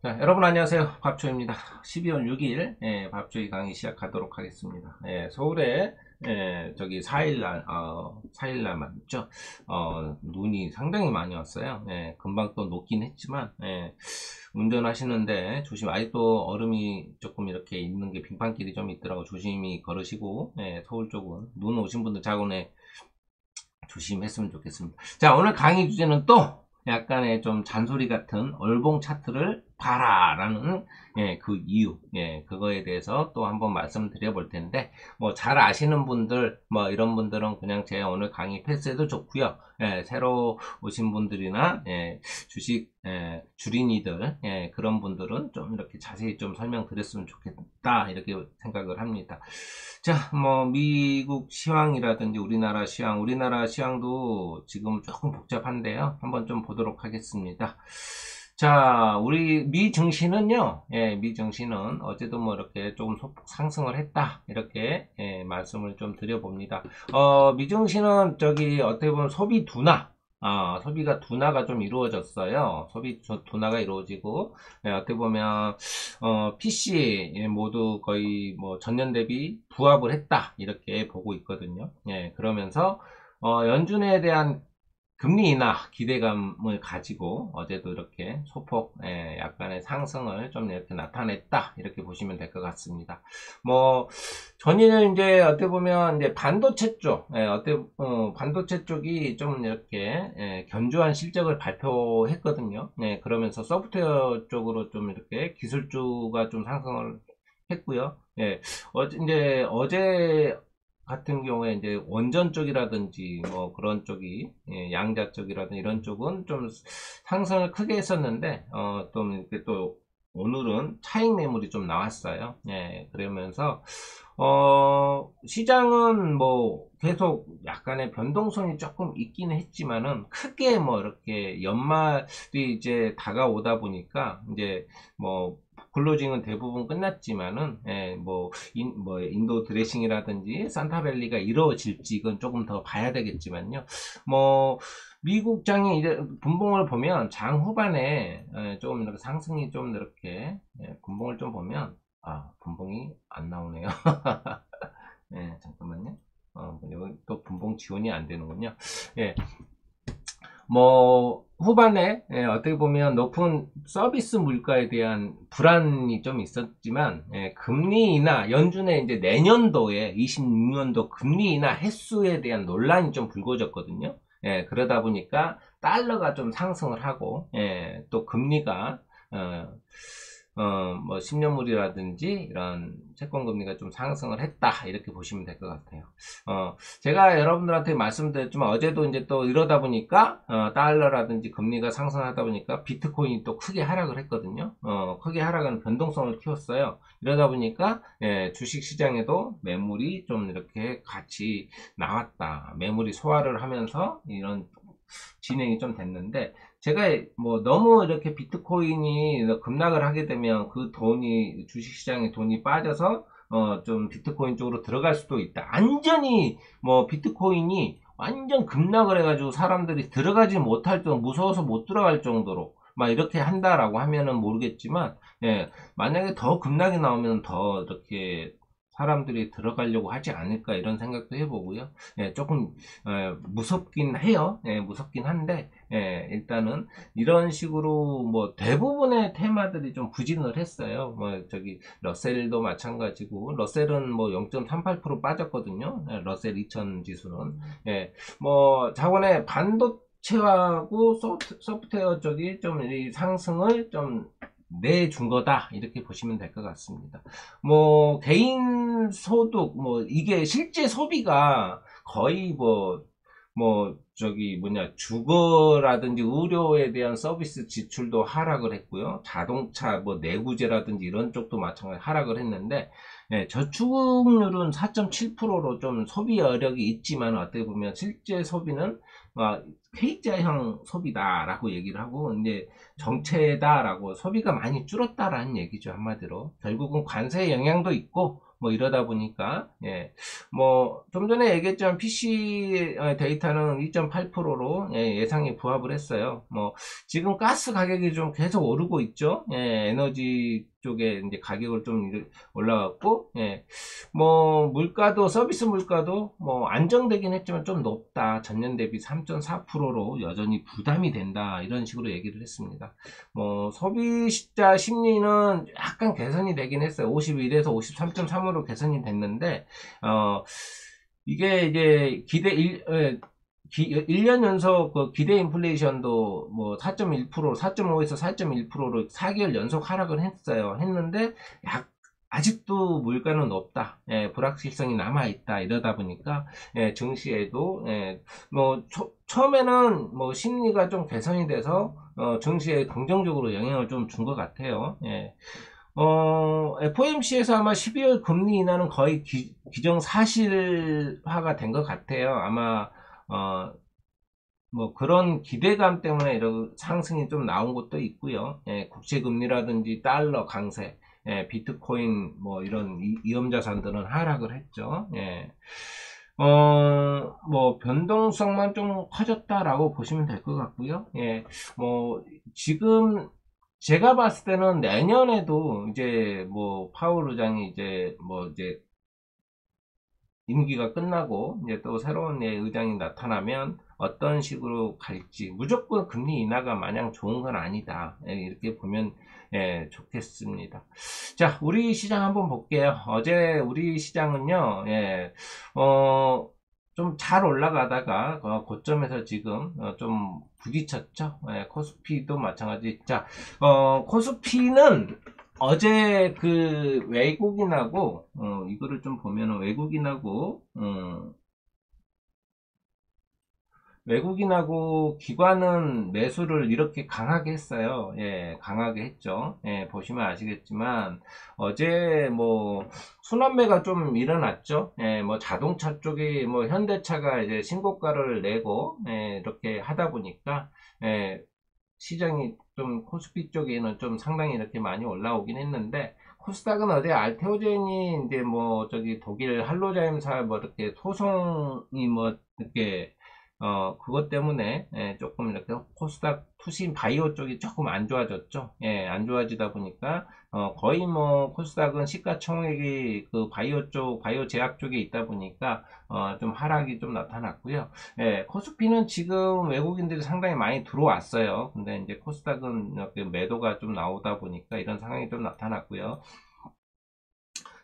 자, 여러분 안녕하세요. 밥초입니다. 12월 6일 밥초이 강의 시작하도록 하겠습니다. 서울에 저기 4일날 4일날 맞죠? 눈이 상당히 많이 왔어요. 금방 또 녹긴 했지만 운전하시는데 조심. 아직도 얼음이 조금 이렇게 있는 게 빙판길이 좀 있더라고. 조심히 걸으시고 서울 쪽은 눈 오신 분들 자고에 조심했으면 좋겠습니다. 자, 오늘 강의 주제는 또 약간의 좀 잔소리 같은 얼봉 차트를 봐라라는 그 이유, 그거에 대해서 또 한번 말씀드려 볼 텐데, 뭐 잘 아시는 분들, 뭐 이런 분들은 그냥 제 오늘 강의 패스해도 좋고요. 새로 오신 분들이나 주식 주린이들 그런 분들은 좀 이렇게 자세히 좀 설명드렸으면 좋겠다 이렇게 생각을 합니다. 자, 뭐 미국 시황이라든지 우리나라 시황도 지금 조금 복잡한데요. 한번 좀 보도록 하겠습니다. 자, 우리 미 증시는요. 미 증시는 어제도 뭐 이렇게 조금 소폭 상승을 했다. 이렇게 말씀을 좀 드려봅니다. 미 증시는 저기 어떻게 보면 소비가 둔화가 좀 이루어졌어요. 소비 둔화가 이루어지고, 어떻게 보면, PC 모두 거의 뭐 전년 대비 부합을 했다. 이렇게 보고 있거든요. 그러면서, 연준에 대한 금리 인하 기대감을 가지고 어제도 이렇게 소폭 약간의 상승을 좀 이렇게 나타냈다 이렇게 보시면 될 것 같습니다. 뭐 전일 이제 어떻게 보면 이제 반도체 쪽 반도체 쪽이 좀 이렇게 견조한 실적을 발표했거든요. 그러면서 소프트웨어 쪽으로 좀 이렇게 기술주가 좀 상승을 했고요. 어제 같은 경우에 이제 원전 쪽이라든지 뭐 그런 쪽이 양자 쪽이라든지 이런 쪽은 좀 상승을 크게 했었는데 좀 이렇게 또 오늘은 차익 매물이 좀 나왔어요. 그러면서 시장은 뭐 계속 약간의 변동성이 조금 있기는 했지만은 크게 뭐 이렇게 연말이 이제 다가오다 보니까 이제 뭐 클로징은 대부분 끝났지만은 뭐 인도 드레싱이라든지 산타밸리가 이루어질지 이건 조금 더 봐야 되겠지만요. 뭐 미국 장이 이제 분봉을 보면 장 후반에 좀 이렇게 상승이 좀 이렇게 분봉을 좀 보면 분봉이 안 나오네요. 잠깐만요. 여기 또 분봉 지원이 안 되는군요. 뭐 후반에 어떻게 보면 높은 서비스 물가에 대한 불안이 좀 있었지만 금리 인하 연준의 이제 내년도에 26년도 금리 인하 횟수에 대한 논란이 좀 불거졌거든요. 그러다 보니까 달러가 좀 상승을 하고 또 금리가 뭐 10년물이라든지 이런 채권금리가 좀 상승을 했다 이렇게 보시면 될 것 같아요. 제가 여러분들한테 말씀드렸지만 어제도 이제 또 이러다 보니까 달러라든지 금리가 상승하다 보니까 비트코인이 또 크게 하락을 했거든요. 크게 하락하는 변동성을 키웠어요. 이러다 보니까 주식시장에도 매물이 좀 이렇게 같이 나왔다. 매물이 소화를 하면서 이런 진행이 좀 됐는데 제가 뭐 너무 이렇게 비트코인이 급락을 하게 되면 그 돈이 주식시장에 돈이 빠져서 좀 비트코인 쪽으로 들어갈 수도 있다. 완전히 뭐 비트코인이 완전 급락을 해가지고 사람들이 들어가지 못할 정도 무서워서 못 들어갈 정도로 막 이렇게 한다라고 하면은 모르겠지만 만약에 더 급락이 나오면 더 이렇게 사람들이 들어가려고 하지 않을까 이런 생각도 해보고요. 조금 무섭긴 해요. 무섭긴 한데 일단은 이런 식으로 뭐 대부분의 테마들이 좀 부진을 했어요. 뭐 저기 러셀도 마찬가지고 러셀은 뭐 0.38% 빠졌거든요. 러셀 2000 지수는 뭐 자본의 반도체하고 소프트웨어 쪽이 좀 이 상승을 좀 내준 거다 이렇게 보시면 될 것 같습니다. 뭐 개인 소득 뭐 이게 실제 소비가 거의 저기 주거라든지 의료에 대한 서비스 지출도 하락을 했고요. 자동차 뭐 내구재라든지 이런 쪽도 마찬가지 하락을 했는데 저축률은 4.7%로 좀 소비 여력이 있지만 어떻게 보면 실제 소비는 K자형 소비다라고 얘기를 하고 이제 정체다라고 소비가 많이 줄었다라는 얘기죠. 한마디로 결국은 관세의 영향도 있고 뭐 이러다 보니까, 예, 뭐, 좀 전에 얘기했지만 PC 데이터는 2.8%로 예상이 부합을 했어요. 뭐, 지금 가스 가격이 좀 계속 오르고 있죠. 예, 에너지 쪽에 이제 가격을 좀 올라갔고, 예, 뭐, 물가도, 서비스 물가도 뭐, 안정되긴 했지만 좀 높다. 전년 대비 3.4%로 여전히 부담이 된다. 이런 식으로 얘기를 했습니다. 뭐, 소비자 심리는 약간 개선이 되긴 했어요. 51에서 53.3으로 개선이 됐는데, 이게 이제 1년 연속 그 기대 인플레이션도 뭐 4.1%, 4.5에서 4.1%로 4개월 연속 하락을 했는데, 아직도 물가는 높다. 예, 불확실성이 남아있다. 이러다 보니까, 예, 증시에도, 예, 뭐, 처음에는 뭐 심리가 좀 개선이 돼서, 증시에 긍정적으로 영향을 좀 준 것 같아요. 예. FOMC에서 아마 12월 금리 인하는 거의 기정사실화가 된 것 같아요. 아마, 뭐 그런 기대감 때문에 이런 상승이 좀 나온 것도 있고요. 예, 국채금리라든지 달러 강세, 예, 비트코인 뭐 이런 위험자산들은 하락을 했죠. 예. 뭐 변동성만 좀 커졌다라고 보시면 될 것 같고요. 예, 뭐 지금 제가 봤을 때는 내년에도 이제 뭐 파월 의장이 이제 뭐 이제 임기가 끝나고 이제 또 새로운 의장이 나타나면 어떤 식으로 갈지, 무조건 금리 인하가 마냥 좋은 건 아니다. 예, 이렇게 보면 예, 좋겠습니다. 자, 우리 시장 한번 볼게요. 어제 우리 시장은요, 예, 좀 잘 올라가다가 고점에서 지금 좀 부딪혔죠. 예, 코스피도 마찬가지. 자, 코스피는 어제 그 외국인하고 이거를 좀 보면은 외국인하고 기관은 매수를 이렇게 강하게 했어요. 예, 강하게 했죠. 예, 보시면 아시겠지만 어제 뭐 순환매가 좀 일어났죠. 예, 뭐 자동차 쪽이 뭐 현대차가 이제 신고가를 내고 이렇게 하다 보니까 예, 시장이 좀 코스피 쪽에는 좀 상당히 이렇게 많이 올라오긴 했는데 코스닥은 어제 알테오젠이 이제 뭐 저기 독일 할로자임사 뭐 이렇게 소송이 뭐 이렇게 그것 때문에 조금 이렇게 코스닥 투신 바이오 쪽이 조금 안 좋아졌죠. 예, 안 좋아지다 보니까 거의 뭐 코스닥은 시가총액이 그 바이오 제약 쪽에 있다 보니까 좀 하락이 좀 나타났고요. 예, 코스피는 지금 외국인들이 상당히 많이 들어왔어요. 근데 이제 코스닥은 이렇게 매도가 좀 나오다 보니까 이런 상황이 좀 나타났고요.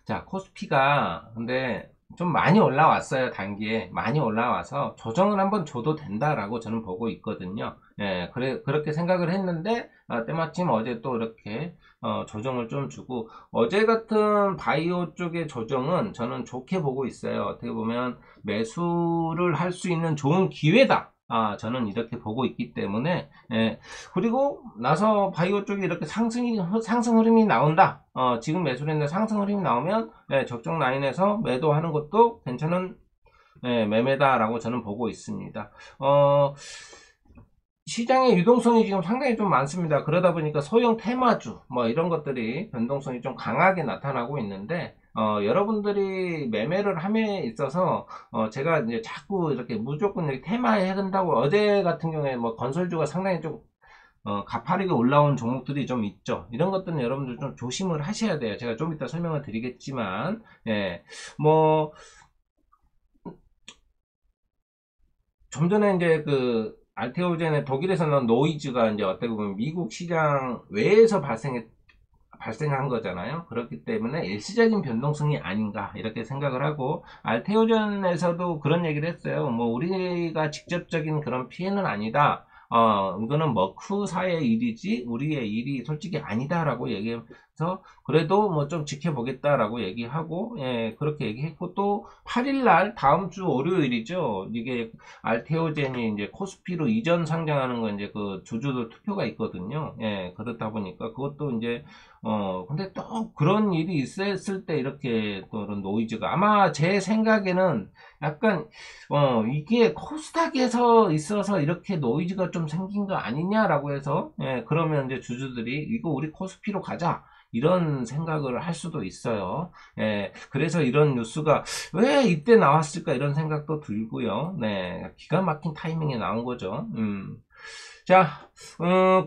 자, 코스피가 근데 좀 많이 올라왔어요. 단기에 많이 올라와서 조정을 한번 줘도 된다라고 저는 보고 있거든요. 예, 그렇게 생각을 했는데 때마침 어제 또 이렇게 조정을 좀 주고 어제 같은 바이오 쪽의 조정은 저는 좋게 보고 있어요. 어떻게 보면 매수를 할 수 있는 좋은 기회다. 저는 이렇게 보고 있기 때문에, 예, 그리고 나서 바이오 쪽에 이렇게 상승 흐름이 나온다. 지금 매수를 했는데 상승 흐름이 나오면, 예, 적정 라인에서 매도하는 것도 괜찮은, 예, 매매다라고 저는 보고 있습니다. 시장의 유동성이 지금 상당히 좀 많습니다. 그러다 보니까 소형 테마주, 뭐 이런 것들이 변동성이 좀 강하게 나타나고 있는데, 여러분들이 매매를 함에 있어서, 제가 이제 자꾸 이렇게 무조건 이렇게 테마에 해간다고 어제 같은 경우에 뭐 건설주가 상당히 좀, 가파르게 올라온 종목들이 좀 있죠. 이런 것들은 여러분들 좀 조심을 하셔야 돼요. 제가 좀 이따 설명을 드리겠지만, 예, 뭐, 좀 전에 이제 그 알테오젠의 독일에서는 노이즈가 이제 어떻게 보면 미국 시장 외에서 발생한 거잖아요. 그렇기 때문에 일시적인 변동성이 아닌가 이렇게 생각을 하고 알테오젠에서도 그런 얘기를 했어요. 뭐 우리가 직접적인 그런 피해는 아니다. 이거는 머크사의 일이지 우리의 일이 솔직히 아니다라고 얘기해서 그래도 뭐 좀 지켜보겠다라고 얘기하고 예, 그렇게 얘기했고 또 8일날 다음 주 월요일이죠. 이게 알테오젠이 이제 코스피로 이전 상장하는 거 이제 그 주주들 투표가 있거든요. 예, 그렇다 보니까 그것도 이제 근데 또 그런 일이 있었을 때 이렇게 또 그런 노이즈가 아마 제 생각에는 약간 이게 코스닥에서 있어서 이렇게 노이즈가 좀 생긴 거 아니냐라고 해서 예, 그러면 이제 주주들이 이거 우리 코스피로 가자 이런 생각을 할 수도 있어요. 예, 그래서 이런 뉴스가 왜 이때 나왔을까 이런 생각도 들고요. 네, 기가 막힌 타이밍에 나온 거죠. 자,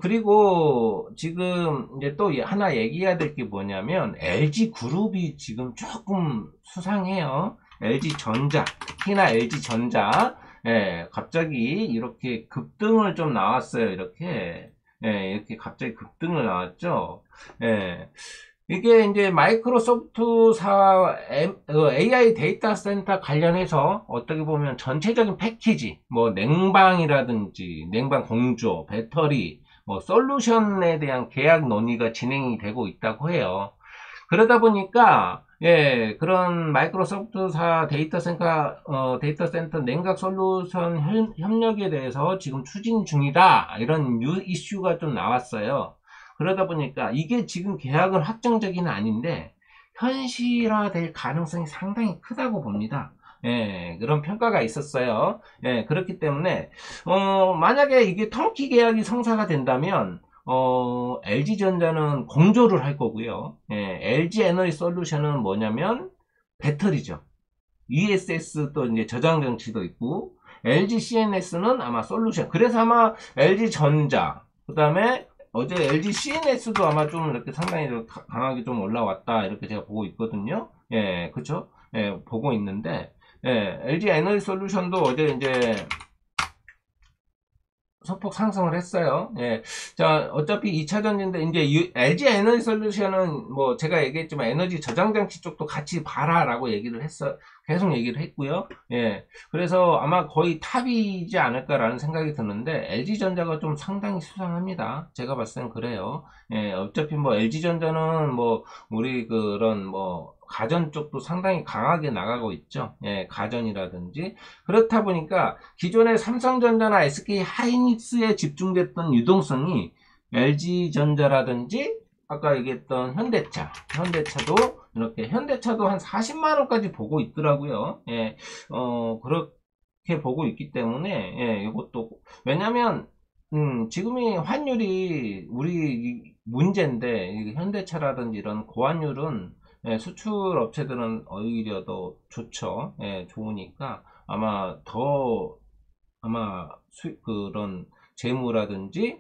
그리고 지금 이제 또 하나 얘기해야 될 게 뭐냐면 LG 그룹이 지금 조금 수상해요. LG 전자, 특히나 LG 전자, 예, 갑자기 이렇게 급등을 좀 나왔어요. 이렇게, 예, 이렇게 갑자기 급등을 나왔죠. 예. 이게 이제 마이크로소프트사 AI 데이터 센터 관련해서 어떻게 보면 전체적인 패키지, 뭐 냉방이라든지 냉방 공조, 배터리, 뭐 솔루션에 대한 계약 논의가 진행이 되고 있다고 해요. 그러다 보니까 예, 그런 마이크로소프트사 데이터 센터 냉각 솔루션 협력에 대해서 지금 추진 중이다. 이런 이슈가 좀 나왔어요. 그러다 보니까 이게 지금 계약은 확정적이는 아닌데 현실화될 가능성이 상당히 크다고 봅니다. 예, 그런 평가가 있었어요. 예, 그렇기 때문에 만약에 이게 턴키 계약이 성사가 된다면 LG전자는 공조를 할 거고요. 예, LG 에너지 솔루션은 뭐냐면 배터리죠. ESS 또 이제 저장 장치도 있고 LG CNS는 아마 솔루션. 그래서 아마 LG 전자 그다음에 어제 LG CNS도 아마 좀 이렇게 상당히 좀 강하게 좀 올라왔다 이렇게 제가 보고 있거든요. 예, 그렇죠? 예, 보고 있는데 예, LG 에너지 솔루션도 어제 이제 소폭 상승을 했어요. 예. 자, 어차피 2차 전지인데, 이제 LG 에너지 솔루션은 뭐 제가 얘기했지만 에너지 저장 장치 쪽도 같이 봐라라고 얘기를 계속 얘기를 했고요. 예. 그래서 아마 거의 탑이지 않을까라는 생각이 드는데, LG전자가 좀 상당히 수상합니다. 제가 봤을 땐 그래요. 예. 어차피 뭐 LG전자는 뭐, 우리 그런 뭐, 가전 쪽도 상당히 강하게 나가고 있죠. 예, 가전이라든지. 그렇다 보니까 기존의 삼성전자나 SK 하이닉스에 집중됐던 유동성이 LG전자라든지 아까 얘기했던 현대차도 이렇게 현대차도 한 40만 원까지 보고 있더라고요. 예, 그렇게 보고 있기 때문에 예, 이것도 왜냐면 지금이 환율이 우리 문제인데 현대차라든지 이런 고환율은 예, 수출 업체들은 오히려 더 좋죠. 예, 좋으니까 아마 그런 재무라든지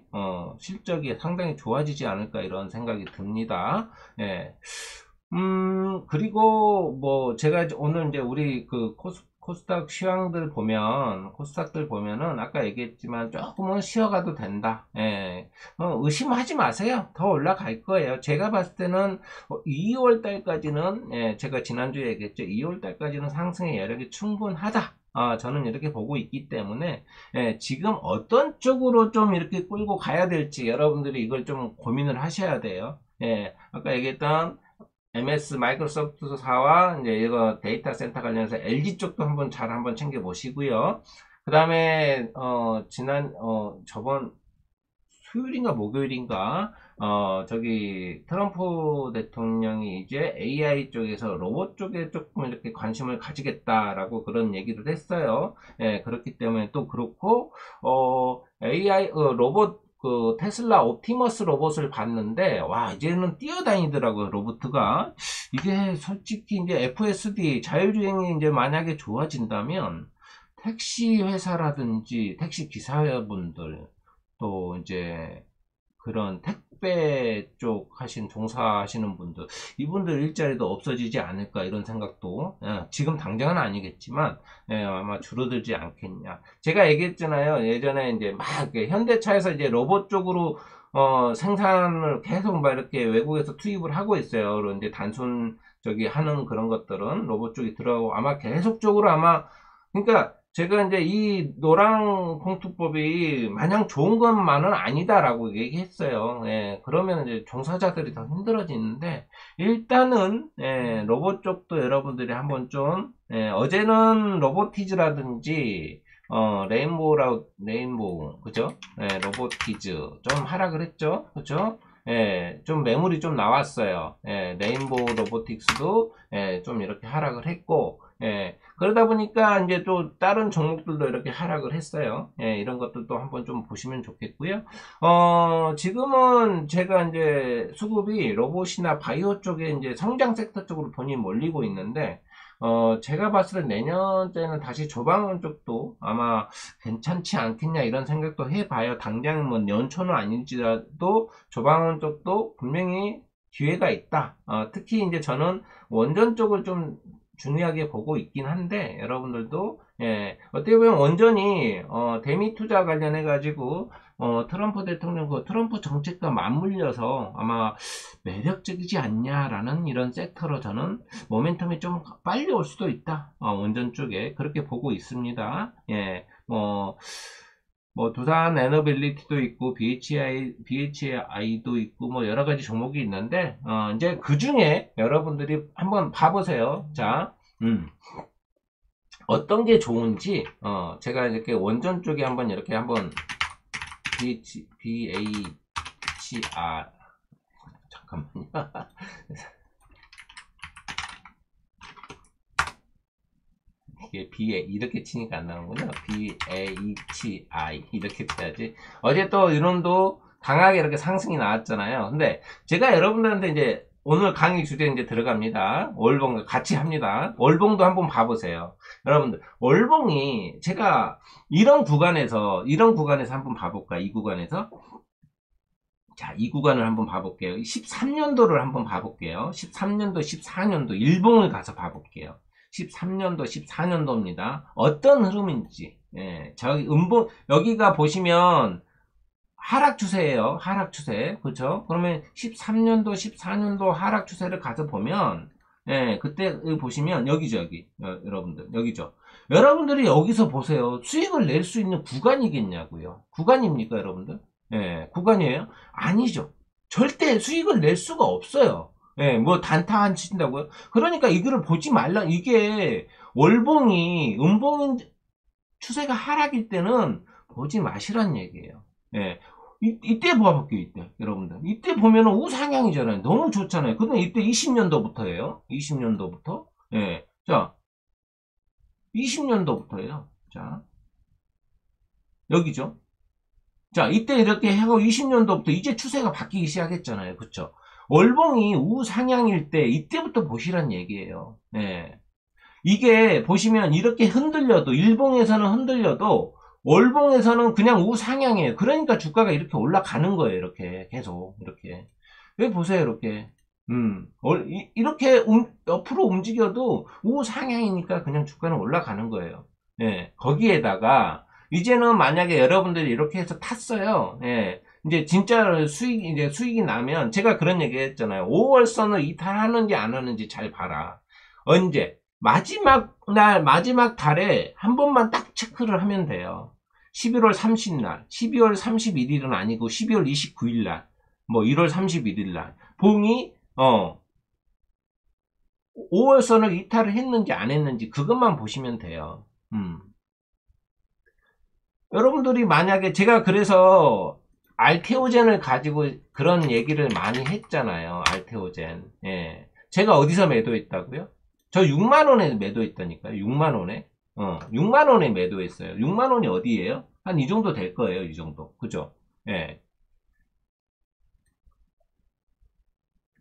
실적이 상당히 좋아지지 않을까 이런 생각이 듭니다. 예. 그리고 뭐 제가 오늘 이제 우리 그 코스닥들 보면은 아까 얘기했지만 조금은 쉬어가도 된다. 예. 의심하지 마세요. 더 올라갈 거예요. 제가 봤을 때는 2월 달까지는 예, 제가 지난주에 얘기했죠. 2월 달까지는 상승의 여력이 충분하다. 저는 이렇게 보고 있기 때문에 예, 지금 어떤 쪽으로 좀 이렇게 끌고 가야 될지 여러분들이 이걸 좀 고민을 하셔야 돼요. 예, 아까 얘기했던 MS 마이크로소프트사와 이제 이거 데이터 센터 관련해서 LG 쪽도 한번 챙겨 보시고요. 그 다음에 저번 수요일인가 목요일인가 저기 트럼프 대통령이 이제 AI 쪽에서 로봇 쪽에 조금 이렇게 관심을 가지겠다라고 그런 얘기를 했어요. 예, 그렇기 때문에 또 그렇고 AI 로봇 그 테슬라 옵티머스 로봇을 봤는데 와 이제는 뛰어다니더라고요 로봇가. 이게 솔직히 이제 FSD 자율주행이 이제 만약에 좋아진다면 택시 회사라든지 택시 기사분들 또 이제 그런 택배 쪽 종사하시는 분들, 이분들 일자리도 없어지지 않을까 이런 생각도, 지금 당장은 아니겠지만, 아마 줄어들지 않겠냐. 제가 얘기했잖아요. 예전에 이제 막 현대차에서 이제 로봇 쪽으로, 생산을 계속 막 이렇게 외국에서 투입을 하고 있어요. 그리고 이제 단순, 하는 그런 것들은 로봇 쪽이 들어가고 아마 계속적으로 그러니까 제가 이제 이 노랑 봉투법이 마냥 좋은 것만은 아니다라고 얘기했어요. 예, 그러면 이제 종사자들이 더 힘들어지는데, 일단은, 예, 로봇 쪽도 여러분들이 한번 좀, 예, 어제는 로보티즈라든지, 레인보우, 그죠? 예, 로보티즈. 좀 하락을 했죠? 그죠? 예, 좀 매물이 좀 나왔어요. 예, 레인보우 로보틱스도, 예, 좀 이렇게 하락을 했고, 예. 그러다 보니까 이제 또 다른 종목들도 이렇게 하락을 했어요. 예, 이런 것들도 한번 좀 보시면 좋겠고요. 지금은 제가 이제 수급이 로봇이나 바이오 쪽에 이제 성장 섹터 쪽으로 돈이 몰리고 있는데, 제가 봤을 때 내년째는 다시 조방원 쪽도 아마 괜찮지 않겠냐 이런 생각도 해봐요. 당장 뭐 연초는 아닐지라도 조방원 쪽도 분명히 기회가 있다. 특히 이제 저는 원전 쪽을 좀 중요하게 보고 있긴 한데 여러분들도 예, 어떻게 보면 원전이 대미 투자 관련해 가지고 트럼프 대통령 그 트럼프 정책과 맞물려서 아마 매력적이지 않냐라는 이런 섹터로 저는 모멘텀이 좀 빨리 올 수도 있다. 원전 쪽에 그렇게 보고 있습니다. 예, 뭐 두산 에너빌리티도 있고 BHI도 있고 뭐 여러 가지 종목이 있는데 이제 그 중에 여러분들이 한번 봐보세요. 자, 어떤 게 좋은지 제가 이렇게 원전 쪽에 한번 이렇게 한번 BHR 잠깐만요. 이게 B에 이렇게 치니까 안 나오는군요. BHI 이렇게 쳐야지. 어제 또 이론도 강하게 이렇게 상승이 나왔잖아요. 근데 제가 여러분들한테 이제 오늘 강의 주제 이제 들어갑니다. 월봉 같이 합니다. 월봉도 한번 봐보세요. 여러분들 월봉이 제가 이런 구간에서 한번 봐볼까? 이 구간에서 자, 이 구간을 한번 봐볼게요. 13년도를 한번 봐볼게요. 13년도, 14년도 일봉을 가서 봐볼게요. 13년도, 14년도입니다. 어떤 흐름인지. 예, 저기 여기가 보시면 하락 추세예요. 하락 추세. 그렇죠? 그러면 13년도, 14년도 하락 추세를 가서 보면 예, 그때 보시면 여기죠, 여기. 여러분들. 여기죠. 여러분들이 여기서 보세요. 수익을 낼 수 있는 구간이겠냐고요. 구간입니까, 여러분들? 예, 구간이에요? 아니죠. 절대 수익을 낼 수가 없어요. 예, 뭐 단타 안 치신다고요? 그러니까 이거를 보지 말라. 이게 월봉이 음봉인 추세가 하락일 때는 보지 마시란 얘기예요. 예. 이때 봐볼게요, 이때. 여러분들. 이때 보면은 우상향이잖아요. 너무 좋잖아요. 근데 이때 20년도부터예요. 20년도부터. 예. 자, 20년도부터예요. 자, 여기죠. 자, 이때 이렇게 하고 20년도부터 이제 추세가 바뀌기 시작했잖아요. 그쵸? 월봉이 우상향일 때 이때부터 보시란 얘기예요. 네. 이게 보시면 이렇게 흔들려도 일봉에서는 흔들려도 월봉에서는 그냥 우상향이에요. 그러니까 주가가 이렇게 올라가는 거예요. 이렇게 계속 이렇게. 여기 보세요. 이렇게. 이렇게 옆으로 움직여도 우상향이니까 그냥 주가는 올라가는 거예요. 예. 거기에다가 이제는 만약에 여러분들이 이렇게 해서 탔어요. 예. 이제 진짜 수익이 나면 제가 그런 얘기 했잖아요. 5월선을 이탈하는지 안 하는지 잘 봐라. 언제? 마지막 달에 한 번만 딱 체크를 하면 돼요. 11월 30날, 12월 31일은 아니고 12월 29일날, 뭐 1월 31일날, 봉이 5월선을 이탈을 했는지 안 했는지 그것만 보시면 돼요. 여러분들이 만약에 제가 그래서 알테오젠을 가지고 그런 얘기를 많이 했잖아요. 알테오젠. 예. 제가 어디서 매도했다고요? 저 6만원에 매도했다니까요. 6만원에. 6만원에 매도했어요. 6만원이 어디예요? 한 이 정도 될 거예요. 이 정도. 그죠? 예.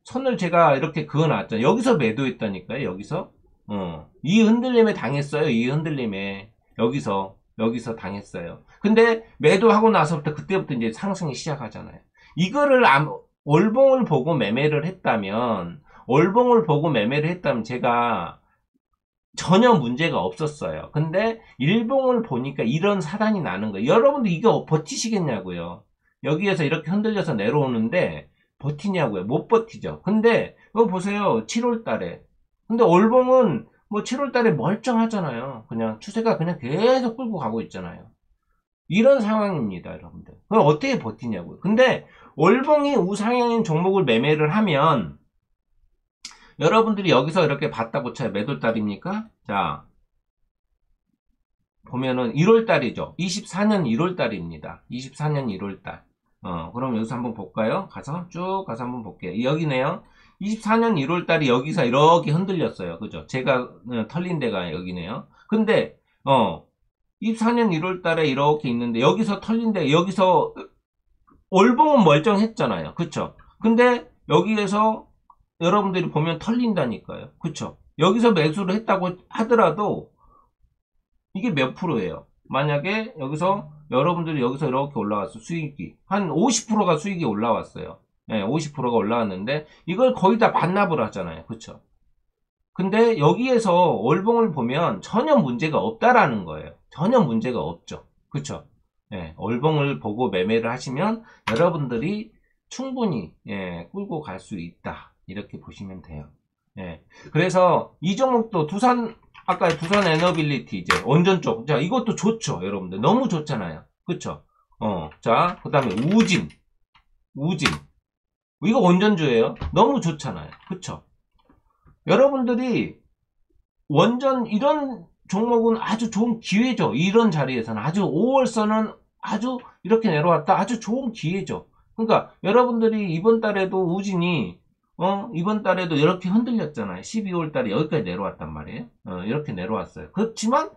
선을 제가 이렇게 그어놨죠. 여기서 매도했다니까요. 여기서. 이 흔들림에 당했어요. 이 흔들림에. 여기서 당했어요. 근데 매도하고 나서부터 그때부터 이제 상승이 시작하잖아요. 이거를 월봉을 보고 매매를 했다면 제가 전혀 문제가 없었어요. 근데 일봉을 보니까 이런 사단이 나는 거예요. 여러분들 이거 버티시겠냐고요. 여기에서 이렇게 흔들려서 내려오는데 버티냐고요. 못 버티죠. 근데 이거 보세요. 7월 달에. 근데 월봉은 뭐 7월 달에 멀쩡하잖아요. 그냥 추세가 그냥 계속 끌고 가고 있잖아요. 이런 상황입니다, 여러분들. 그럼 어떻게 버티냐고요. 근데 월봉이 우상향인 종목을 매매를 하면 여러분들이 여기서 이렇게 봤다고 쳐요. 몇 월달입니까? 자, 보면은 1월달이죠. 24년 1월달입니다. 24년 1월달. 그럼 여기서 한번 볼까요? 쭉 가서 한번 볼게요. 여기네요. 24년 1월 달에 여기서 이렇게 흔들렸어요. 그죠? 제가 털린 데가 여기네요. 근데, 24년 1월 달에 이렇게 있는데, 여기서 털린 데, 여기서 월봉은 멀쩡했잖아요. 그쵸? 근데 여기에서 여러분들이 보면 털린다니까요. 그쵸? 여기서 매수를 했다고 하더라도 이게 몇 프로예요? 만약에 여기서 여러분들이 여기서 이렇게 올라왔어. 수익이 한 50%가 수익이 올라왔어요. 네, 50%가 올라왔는데 이걸 거의 다 반납을 하잖아요. 그쵸? 근데 여기에서 월봉을 보면 전혀 문제가 없다라는 거예요. 전혀 문제가 없죠. 그쵸? 예, 월봉을 보고 매매를 하시면 여러분들이 충분히 끌고 갈 수 있다. 이렇게 보시면 돼요. 예, 그래서 이 종목도 아까 두산 에너빌리티 이제 원전 쪽. 자, 이것도 좋죠. 여러분들. 너무 좋잖아요. 그쵸? 자, 그 다음에 우진. 이거 원전주예요. 너무 좋잖아요. 그쵸? 여러분들이 원전 이런 종목은 아주 좋은 기회죠. 이런 자리에서는 아주 5월선은 아주 이렇게 내려왔다. 아주 좋은 기회죠. 그러니까 여러분들이 이번 달에도 우진이 이번 달에도 이렇게 흔들렸잖아요. 12월 달에 여기까지 내려왔단 말이에요. 이렇게 내려왔어요. 그렇지만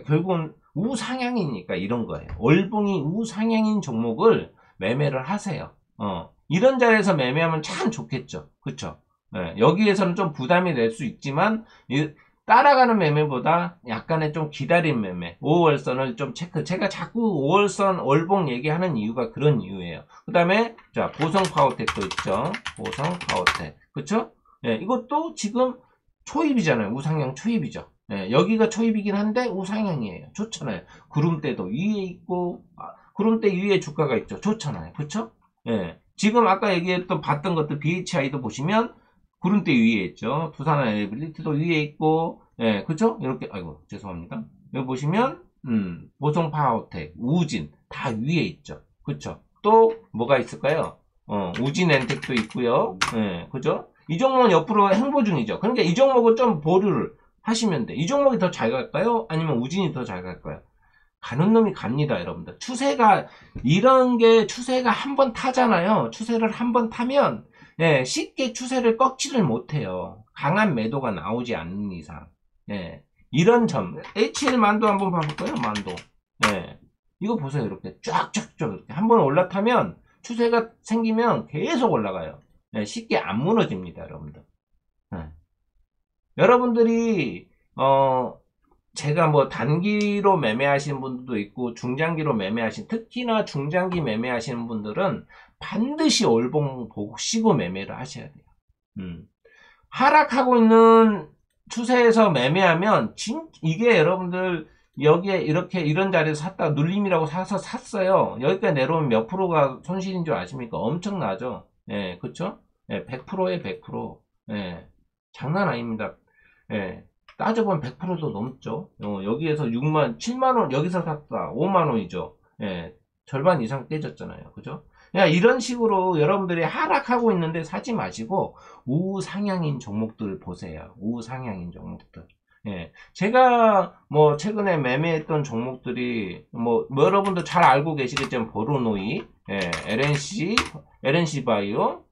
결국은 우상향이니까 이런 거예요. 월봉이 우상향인 종목을 매매를 하세요. 이런 자리에서 매매하면 참 좋겠죠. 그렇죠? 여기에서는 좀 부담이 될 수 있지만 따라가는 매매보다 약간의 좀 기다린 매매 5월선을 좀 체크. 제가 자꾸 5월선 월봉 얘기하는 이유가 그런 이유예요. 그 다음에 자 보성 파워텍도 있죠. 보성 파워텍 그쵸? 이것도 지금 초입이잖아요. 우상향 초입이죠. 여기가 초입이긴 한데 우상향이에요. 좋잖아요. 구름대도 위에 있고 구름대 위에 주가가 있죠. 좋잖아요. 그쵸? 지금 아까 얘기했던 봤던 것들 BHI도 보시면 구름대 위에 있죠. 두산 에너빌리티도 위에 있고, 그쵸? 이렇게, 아이고, 죄송합니다. 여기 보시면, 보성 파워텍, 우진, 다 위에 있죠. 그쵸? 또, 뭐가 있을까요? 우진 엔텍도 있고요. 그죠? 이 종목은 옆으로 행보 중이죠. 그러니까 이 종목은 좀 보류를 하시면 돼. 이 종목이 더 잘 갈까요? 아니면 우진이 더 잘 갈까요? 가는 놈이 갑니다, 여러분들. 이런 게 추세가 한번 타잖아요. 추세를 한번 타면, 쉽게 추세를 꺾지를 못해요. 강한 매도가 나오지 않는 이상. 이런 점. H1만도 한번 봐볼까요? 만도. 이거 보세요. 이렇게 쫙쫙쫙 이렇게 한번 올라타면 추세가 생기면 계속 올라가요. 쉽게 안 무너집니다, 여러분들. 여러분들이, 제가 뭐 단기로 매매하시는 분들도 있고 중장기로 특히나 중장기 매매하시는 분들은 반드시 월봉 보시고 매매를 하셔야 돼요. 하락하고 있는 추세에서 매매하면 이게 여러분들 여기에 이렇게 이런 자리에서 샀다가 눌림이라고 사서 샀어요. 여기까지 내려오면 몇 프로가 손실인 줄 아십니까? 엄청나죠. 그쵸? 100%에 100%. 장난 아닙니다. 따져보면 100%도 넘죠. 여기에서 6만, 7만원, 여기서 샀다. 5만원이죠. 절반 이상 깨졌잖아요. 그죠? 이런 식으로 여러분들이 하락하고 있는데 사지 마시고, 우상향인 종목들 보세요. 우상향인 종목들. 제가 뭐 최근에 매매했던 종목들이 뭐 여러분도 잘 알고 계시겠지만 보로노이, LNC 바이오,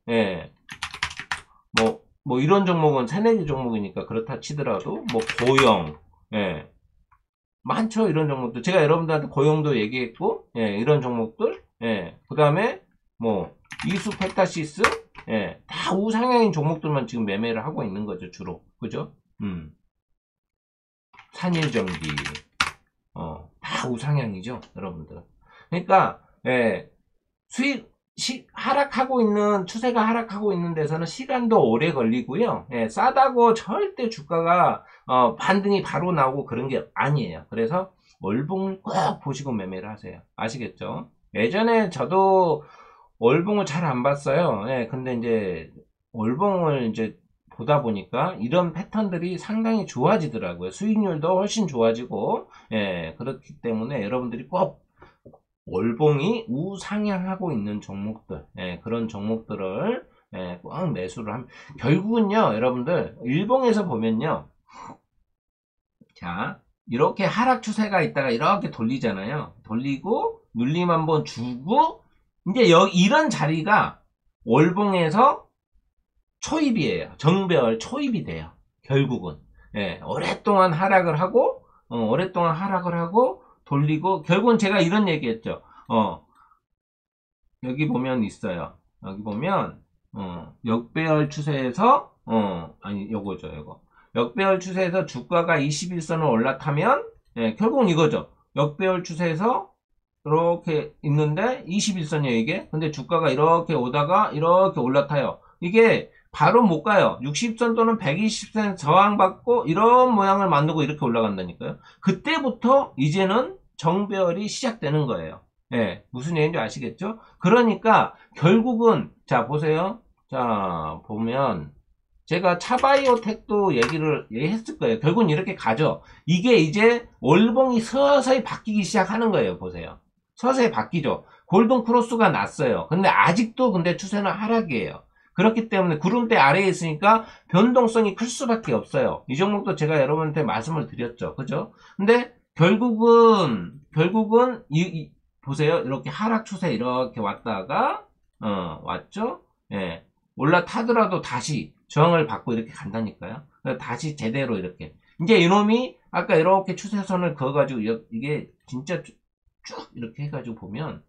뭐 이런 종목은 새내기 종목이니까 그렇다 치더라도 뭐 고영 많죠. 이런 종목들 제가 여러분들한테 고영도 얘기했고 이런 종목들 그 다음에 뭐 이수 페타시스 다 우상향인 종목들만 지금 매매를 하고 있는 거죠. 주로 그죠? 산일전기 다 우상향이죠. 여러분들 그러니까 추세가 하락하고 있는 데서는 시간도 오래 걸리고요. 싸다고 절대 주가가 반등이 바로 나오고 그런 게 아니에요. 그래서 월봉을 꼭 보시고 매매를 하세요. 아시겠죠? 예전에 저도 월봉을 잘 안 봤어요. 근데 이제 월봉을 이제 보다 보니까 이런 패턴들이 상당히 좋아지더라고요. 수익률도 훨씬 좋아지고 그렇기 때문에 여러분들이 꼭 월봉이 우상향하고 있는 종목들 그런 종목들을 꼭 매수를 하면 결국은요 여러분들 일봉에서 보면요 자 이렇게 하락 추세가 있다가 이렇게 돌리잖아요. 돌리고 눌림 한번 주고 이제 이런 자리가 월봉에서 초입이에요. 정배열 초입이 돼요. 결국은. 예, 오랫동안 하락을 하고, 돌리고, 결국은 제가 이런 얘기했죠. 여기 보면 있어요. 여기 보면, 역배열 추세에서, 아니, 요거죠, 요거. 역배열 추세에서 주가가 21선을 올라타면, 예, 결국은 이거죠. 역배열 추세에서 이렇게 있는데 21선이에요, 이게. 근데 주가가 이렇게 오다가 이렇게 올라타요. 이게 바로 못 가요. 60선 또는 120선 저항받고 이런 모양을 만들고 이렇게 올라간다니까요. 그때부터 이제는 정배열이 시작되는 거예요. 예, 무슨 얘기인지 아시겠죠? 그러니까 결국은 자 보세요. 자 보면 제가 차바이오텍도 얘기를 했을 거예요. 결국은 이렇게 가죠. 이게 이제 월봉이 서서히 바뀌기 시작하는 거예요. 보세요. 서서히 바뀌죠. 골든 크로스가 났어요. 근데 아직도 근데 추세는 하락이에요. 그렇기 때문에 구름대 아래에 있으니까 변동성이 클 수밖에 없어요. 이 종목도 제가 여러분한테 말씀을 드렸죠. 그죠? 근데 결국은 보세요. 이렇게 하락 추세 이렇게 왔다가 왔죠? 예. 올라타더라도 다시 저항을 받고 이렇게 간다니까요. 다시 제대로 이렇게. 이제 이놈이 아까 이렇게 추세선을 그어가지고 이게 진짜 쭉 이렇게 해가지고 보면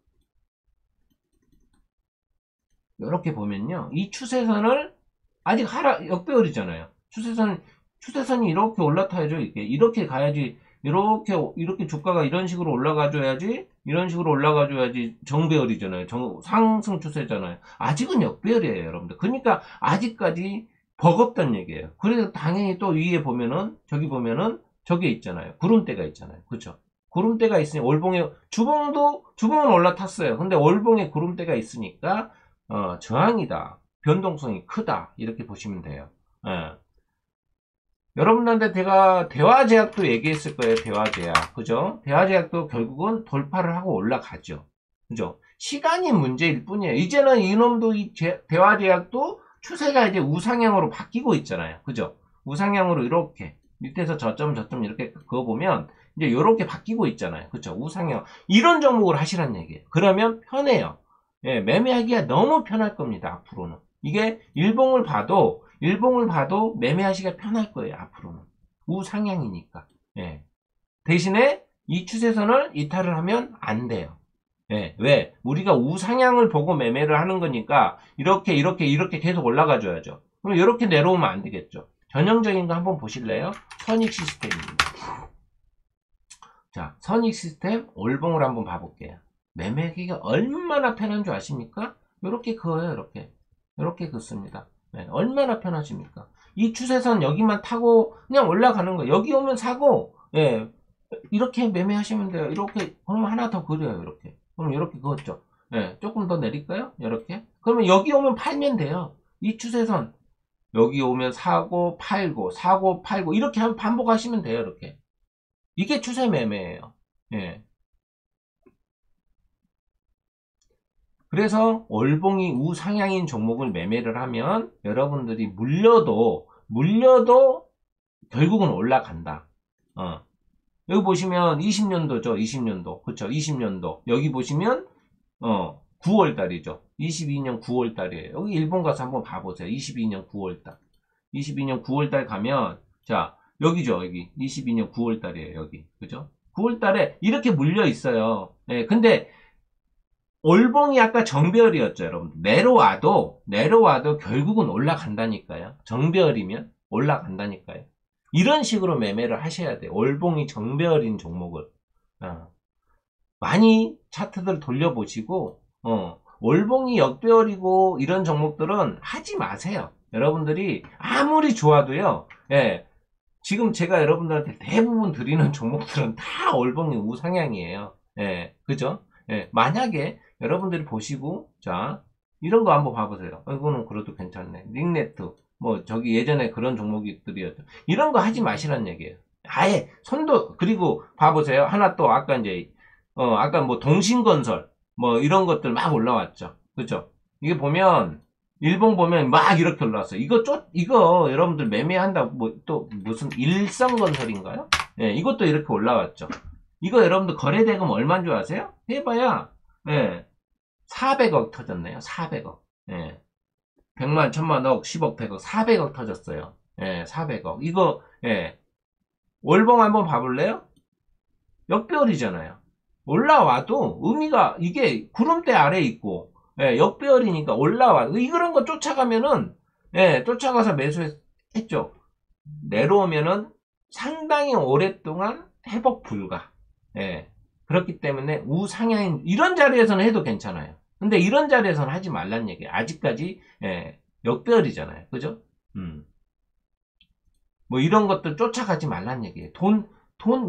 이렇게 보면요. 이 추세선을 아직 역배열이잖아요. 추세선이 이렇게 올라타야죠. 이렇게 가야지. 이렇게 주가가 이런 식으로 올라가줘야지. 이런 식으로 올라가줘야지 정배열이잖아요. 상승 추세잖아요. 아직은 역배열이에요, 여러분들. 그러니까 아직까지 버겁단 얘기예요. 그래서 당연히 또 위에 보면은 저기 보면은 저게 있잖아요. 구름대가 있잖아요. 그렇죠? 구름대가 있으니 월봉에 주봉은 올라탔어요. 근데 월봉에 구름대가 있으니까 저항이다. 변동성이 크다. 이렇게 보시면 돼요. 예. 여러분들한테 제가 대화제약도 얘기했을 거예요. 대화제약. 그죠? 대화제약도 결국은 돌파를 하고 올라가죠. 그죠? 시간이 문제일 뿐이에요. 이제는 이놈도 대화제약도 추세가 이제 우상향으로 바뀌고 있잖아요. 그죠? 우상향으로 이렇게 밑에서 저점 이렇게 그어보면 이제 이렇게 바뀌고 있잖아요. 그죠? 우상향. 이런 종목을 하시란 얘기예요. 그러면 편해요. 예, 매매하기가 너무 편할 겁니다. 앞으로는. 이게 일봉을 봐도 매매하시기가 편할 거예요. 앞으로는. 우상향이니까. 예. 대신에 이 추세선을 이탈을 하면 안 돼요. 예. 왜? 우리가 우상향을 보고 매매를 하는 거니까 이렇게 계속 올라가 줘야죠. 그럼 이렇게 내려오면 안 되겠죠. 전형적인 거 한번 보실래요? 선익 시스템입니다. 자, 선익 시스템 월봉을 한번 봐볼게요. 매매하기가 얼마나 편한 줄 아십니까? 이렇게 그어요. 이렇게 긋습니다. 네, 얼마나 편하십니까? 이 추세선 여기만 타고 그냥 올라가는 거예요. 여기 오면 사고, 예, 이렇게 매매하시면 돼요. 이렇게, 그러면 하나 더 그려요. 이렇게. 그럼 이렇게 그었죠. 예, 조금 더 내릴까요? 이렇게. 그러면 여기 오면 팔면 돼요. 이 추세선. 여기 오면 사고, 팔고, 이렇게 반복하시면 돼요. 이렇게. 이게 추세 매매예요. 예. 그래서 월봉이 우상향인 종목을 매매를 하면 여러분들이 물려도 결국은 올라간다. 여기 보시면 20년도죠. 20년도. 그쵸? 20년도. 여기 보시면 9월달이죠. 22년 9월달이에요. 여기 일본 가서 한번 봐보세요. 22년 9월달. 22년 9월달 가면 자 여기죠. 여기 22년 9월달이에요. 여기. 그죠? 9월달에 이렇게 물려 있어요. 네, 근데 월봉이 아까 정배열이었죠, 여러분. 내려와도 결국은 올라간다니까요. 정배열이면 올라간다니까요. 이런 식으로 매매를 하셔야 돼요. 월봉이 정배열인 종목을. 많이 차트들 돌려보시고, 월봉이 역배열이고 이런 종목들은 하지 마세요. 여러분들이 아무리 좋아도요, 예, 지금 제가 여러분들한테 대부분 드리는 종목들은 다 월봉이 우상향이에요. 예, 그죠? 예, 만약에 여러분들이 보시고, 자, 이런 거 한번 봐보세요. 이거는 그래도 괜찮네. 닉네트. 뭐, 저기 예전에 그런 종목들이었죠. 이런 거 하지 마시란 얘기예요. 아예, 그리고 봐보세요. 하나 또, 아까 이제, 아까 뭐, 동신건설. 뭐, 이런 것들 막 올라왔죠. 그죠? 이게 보면, 일본 보면 막 이렇게 올라왔어요. 이거 여러분들 매매한다, 뭐, 또, 무슨 일성건설인가요? 예, 이것도 이렇게 올라왔죠. 이거 여러분들 거래대금 얼마인 줄 아세요? 해봐야, 예, 400억 터졌네요. 400억. 예. 100만, 1000만, 억, 10억, 100억, 400억 터졌어요. 예, 400억. 이거, 예. 월봉 한번 봐볼래요? 역배열이잖아요. 올라와도 의미가, 이게 구름대 아래에 있고, 예, 역배열이니까 올라와. 이런 거 쫓아가면은, 예, 쫓아가서 매수했죠. 내려오면은 상당히 오랫동안 회복 불가. 예. 그렇기 때문에 우상향인 이런 자리에서는 해도 괜찮아요. 근데 이런 자리에서는 하지 말란 얘기예요. 아직까지 예, 역배열이잖아요. 그죠? 뭐 이런 것들 쫓아가지 말란 얘기예요. 돈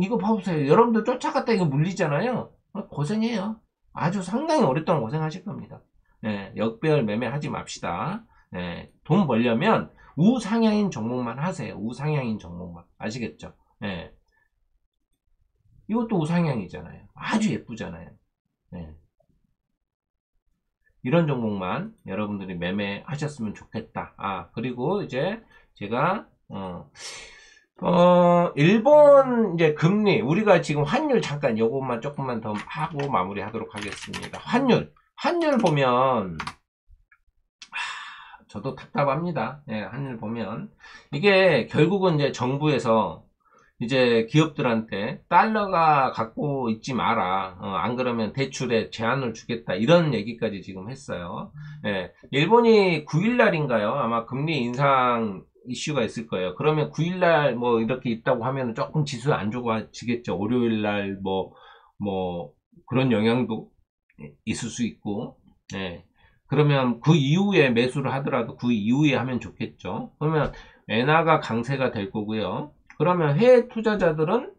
이거 봐보세요. 여러분들 쫓아갔다 이거 물리잖아요. 고생해요. 아주 상당히 오랫동안 고생하실 겁니다. 예, 역배열 매매하지 맙시다. 예, 돈 벌려면 우상향인 종목만 하세요. 우상향인 종목만. 아시겠죠? 예. 이것도 우상향이잖아요. 아주 예쁘잖아요. 예. 이런 종목만 여러분들이 매매하셨으면 좋겠다. 아, 그리고 이제 제가, 일본 이제 금리, 우리가 지금 환율 잠깐 요것만 조금만 더 하고 마무리 하도록 하겠습니다. 환율 보면, 저도 답답합니다. 예, 환율 보면. 이게 결국은 이제 정부에서 이제 기업들한테 달러가 갖고 있지 마라. 안 그러면 대출에 제한을 주겠다. 이런 얘기까지 지금 했어요. 예, 일본이 9일날인가요? 아마 금리 인상 이슈가 있을 거예요. 그러면 9일날 뭐 이렇게 있다고 하면 조금 지수 안 좋아지겠죠. 월요일날 뭐 그런 영향도 있을 수 있고. 예. 그러면 그 이후에 매수를 하더라도 그 이후에 하면 좋겠죠. 그러면 엔화가 강세가 될 거고요. 그러면 해외 투자자들은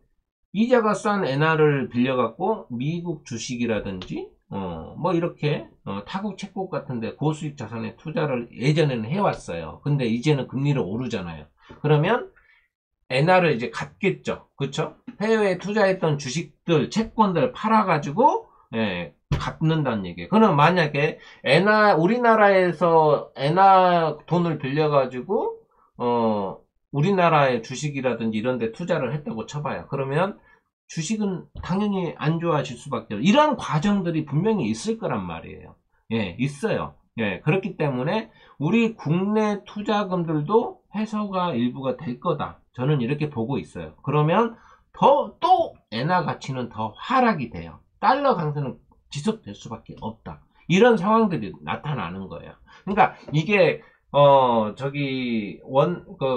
이자가 싼 엔화를 빌려갖고 미국 주식이라든지 뭐 이렇게 타국 채권 같은데 고수익 자산에 투자를 예전에는 해왔어요. 근데 이제는 금리를 오르잖아요. 그러면 엔화를 이제 갚겠죠. 그쵸? 해외에 투자했던 주식들, 채권들 팔아가지고 갚는다는 얘기예요. 그럼 만약에 우리나라에서 엔화 돈을 빌려가지고 우리나라의 주식이라든지 이런 데 투자를 했다고 쳐봐요. 그러면 주식은 당연히 안 좋아질 수밖에 없어요. 이런 과정들이 분명히 있을 거란 말이에요. 예, 있어요. 예, 그렇기 때문에 우리 국내 투자금들도 해소가 일부가 될 거다. 저는 이렇게 보고 있어요. 그러면 또 엔화 가치는 더 하락이 돼요. 달러 강세는 지속될 수밖에 없다. 이런 상황들이 나타나는 거예요. 그러니까 이게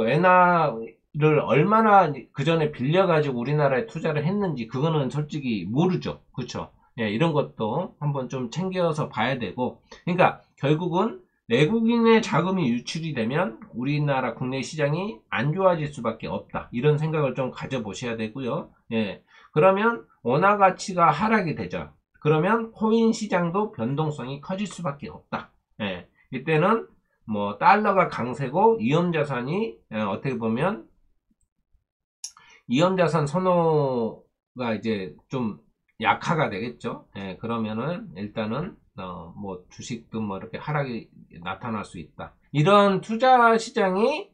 엔화를 얼마나 그 전에 빌려가지고 우리나라에 투자를 했는지, 그거는 솔직히 모르죠. 그쵸? 예, 이런 것도 한번 좀 챙겨서 봐야 되고, 그러니까 결국은 내국인의 자금이 유출이 되면 우리나라 국내 시장이 안 좋아질 수밖에 없다. 이런 생각을 좀 가져보셔야 되고요. 예, 그러면 원화 가치가 하락이 되죠. 그러면 코인 시장도 변동성이 커질 수밖에 없다. 예, 이때는 뭐 달러가 강세고 위험자산이 어떻게 보면 위험자산 선호가 이제 좀 약화가 되겠죠. 예, 그러면은 일단은 뭐 주식도 뭐 이렇게 하락이 나타날 수 있다. 이런 투자 시장이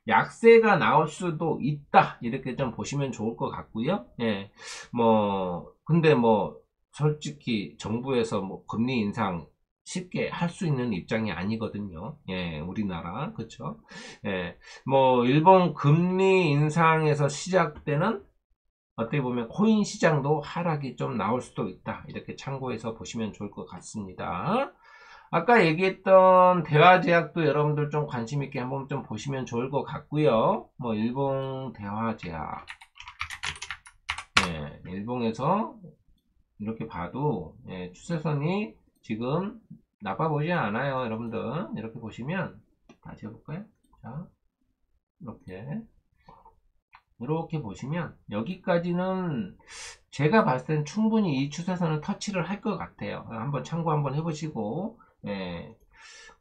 약세가 나올 수도 있다. 이렇게 좀 보시면 좋을 것 같고요. 예, 뭐 근데 뭐 솔직히 정부에서 뭐 금리 인상 쉽게 할 수 있는 입장이 아니거든요. 예, 우리나라. 그쵸? 예, 뭐, 일본 금리 인상에서 시작되는 어떻게 보면 코인 시장도 하락이 좀 나올 수도 있다. 이렇게 참고해서 보시면 좋을 것 같습니다. 아까 얘기했던 대화제약도 여러분들 좀 관심 있게 한번 좀 보시면 좋을 것 같고요. 뭐, 일본 대화제약. 예, 일본에서 이렇게 봐도, 예, 추세선이 지금 나빠 보이지 않아요. 여러분들. 이렇게 보시면, 다시 해볼까요? 자, 이렇게 보시면, 여기까지는 제가 봤을 땐 충분히 이 추세선을 터치를 할 것 같아요. 한번 참고 한번 해보시고, 예.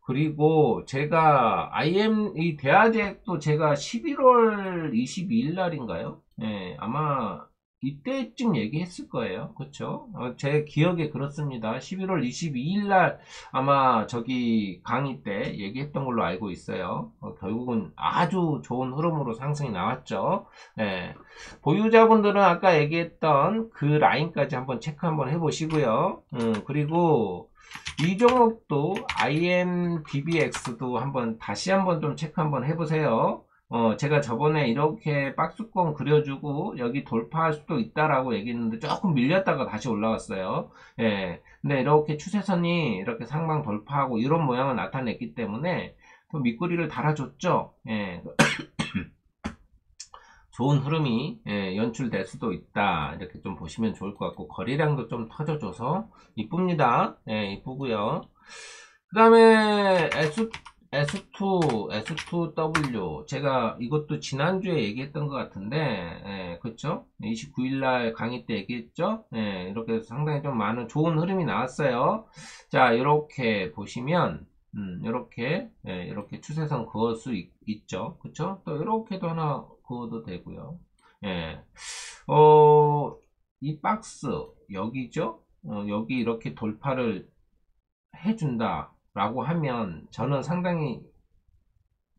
그리고 제가 이 대화제도 제가 11월 22일 날인가요? 예, 아마 이때쯤 얘기했을 거예요. 그쵸? 제 기억에 그렇습니다. 11월 22일 날 아마 저기 강의 때 얘기했던 걸로 알고 있어요. 결국은 아주 좋은 흐름으로 상승이 나왔죠. 예, 보유자분들은 아까 얘기했던 그 라인까지 한번 체크 한번 해보시고요. 그리고 이 종목도 IMDBX도 다시 한번 좀 체크 한번 해보세요. 제가 저번에 이렇게 박스권 그려주고 여기 돌파할 수도 있다라고 얘기했는데 조금 밀렸다가 다시 올라왔어요. 예. 근데 이렇게 추세선이 이렇게 상방 돌파하고 이런 모양을 나타냈기 때문에 또 밑꼬리를 달아줬죠. 예. 좋은 흐름이 연출될 수도 있다. 이렇게 좀 보시면 좋을 것 같고, 거래량도 좀 터져줘서 이쁩니다. 이쁘고요. 그 다음에 S2W 제가 이것도 지난주에 얘기했던 것 같은데, 그쵸? 29일날 강의 때 얘기했죠? 이렇게 해서 상당히 좀 많은 좋은 흐름이 나왔어요. 자, 이렇게 보시면 이렇게 추세선 그을 수 있죠. 그쵸? 또 이렇게도 하나 그어도 되고요. 예. 이 박스 여기죠? 여기 이렇게 돌파를 해준다 라고 하면 저는 상당히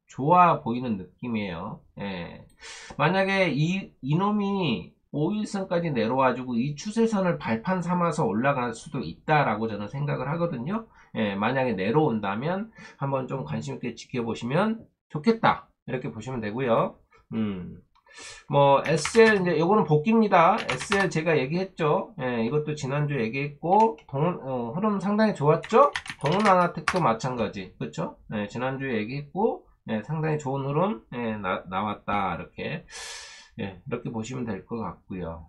좋아 보이는 느낌이에요. 예. 만약에 이놈이 5일선까지 내려와주고 이 추세선을 발판 삼아서 올라갈 수도 있다라고 저는 생각을 하거든요. 예, 만약에 내려온다면 한번 좀 관심 있게 지켜보시면 좋겠다. 이렇게 보시면 되고요. 뭐 SL 이제 요거는 복귀입니다. SL 제가 얘기했죠. 예, 이것도 지난주 얘기했고 흐름 상당히 좋았죠. 동은하나텍도 마찬가지, 그렇죠? 예, 지난주에 얘기했고 상당히 좋은 흐름 나왔다 이렇게 이렇게 보시면 될 것 같고요.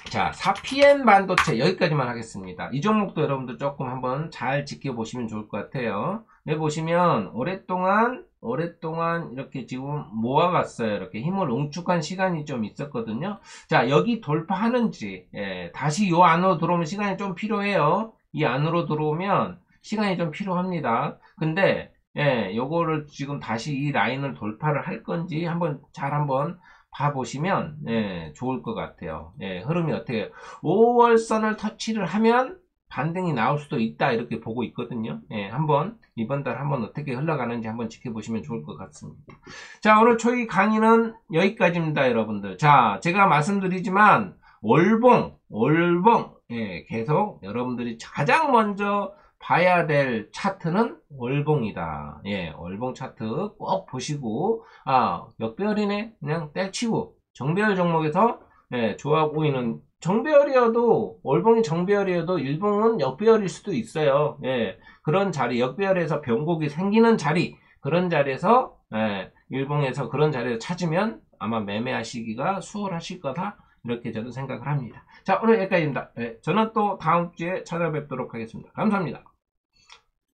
자, 4PM 반도체 여기까지만 하겠습니다. 이 종목도 여러분들 조금 한번 잘 지켜보시면 좋을 것 같아요. 여기 보시면 오랫동안 이렇게 지금 모아갔어요. 이렇게 힘을 응축한 시간이 좀 있었거든요. 자, 여기 돌파하는지 다시 요 안으로 들어오면 시간이 좀 필요해요. 이 안으로 들어오면 시간이 좀 필요합니다. 근데 요거를 지금 다시 이 라인을 돌파를 할 건지 한번 봐보시면 좋을 것 같아요. 흐름이 어떻게 5월선을 터치를 하면 반등이 나올 수도 있다 이렇게 보고 있거든요. 한번 이번 달 한번 어떻게 흘러가는지 한번 지켜보시면 좋을 것 같습니다. 자, 오늘 초이 강의는 여기까지입니다, 여러분들. 자, 제가 말씀드리지만 월봉 계속 여러분들이 가장 먼저 봐야 될 차트는 월봉이다. 월봉 차트 꼭 보시고, 역배열이네. 그냥 때치고, 정배열 종목에서, 좋아 보이는, 정배열이어도, 월봉이 정배열이어도, 일봉은 역배열일 수도 있어요. 그런 자리, 역배열에서 변곡이 생기는 자리, 그런 자리에서, 일봉에서 그런 자리를 찾으면 아마 매매하시기가 수월하실 거다. 이렇게 저도 생각을 합니다. 자, 오늘 여기까지입니다. 저는 또 다음 주에 찾아뵙도록 하겠습니다. 감사합니다.